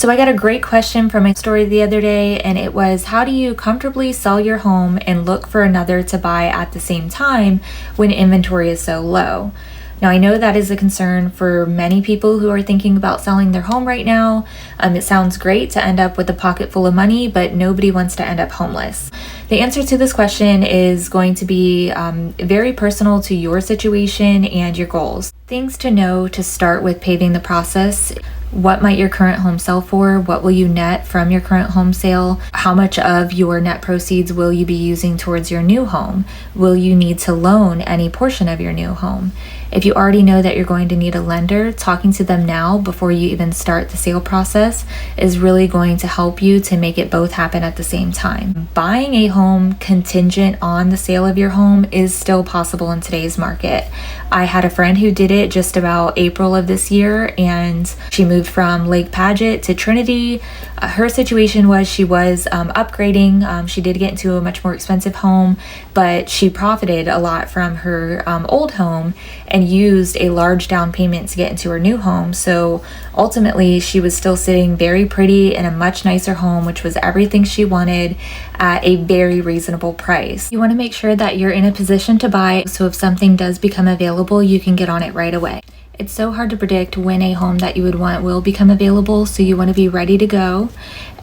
So I got a great question from my story the other day, and it was, how do you comfortably sell your home and look for another to buy at the same time when inventory is so low? Now, I know that is a concern for many people who are thinking about selling their home right now. It sounds great to end up with a pocket full of money, but nobody wants to end up homeless. The answer to this question is going to be very personal to your situation and your goals. Things to know to start with paving the process. What might your current home sell for? What will you net from your current home sale? How much of your net proceeds will you be using towards your new home? Will you need to loan any portion of your new home? If you already know that you're going to need a lender, talking to them now before you even start the sale process is really going to help you to make it both happen at the same time. Buying a home contingent on the sale of your home is still possible in today's market. I had a friend who did it just about April of this year, and she moved from Lake Padgett to Trinity. Her situation was she was upgrading. She did get into a much more expensive home, but she profited a lot from her old home and used a large down payment to get into her new home. So ultimately, she was still sitting very pretty in a much nicer home, which was everything she wanted at a very reasonable price. You want to make sure that you're in a position to buy, so if something does become available, you can get on it right away. It's so hard to predict when a home that you would want will become available, so you want to be ready to go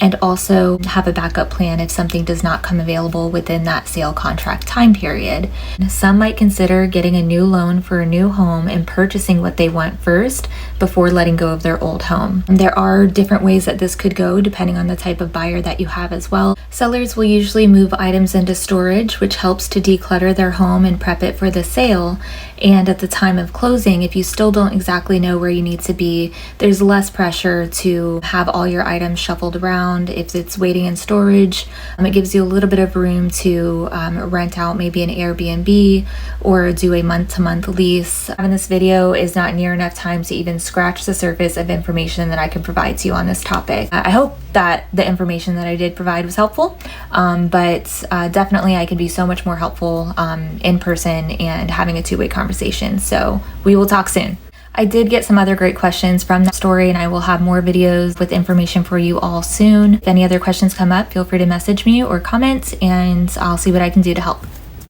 and also have a backup plan if something does not come available within that sale contract time period. Some might consider getting a new loan for a new home and purchasing what they want first before letting go of their old home. There are different ways that this could go depending on the type of buyer that you have as well. Sellers will usually move items into storage, which helps to declutter their home and prep it for the sale. And at the time of closing, if you still don't exactly know where you need to be, there's less pressure to have all your items shuffled around. If it's waiting in storage, it gives you a little bit of room to rent out maybe an Airbnb or do a month-to-month lease. Having this video is not near enough time to even scratch the surface of information that I can provide to you on this topic. I hope that the information that I did provide was helpful, but definitely I can be so much more helpful in person and having a two-way conversation. So we will talk soon. I did get some other great questions from that story, and I will have more videos with information for you all soon. If any other questions come up, feel free to message me or comment, and I'll see what I can do to help.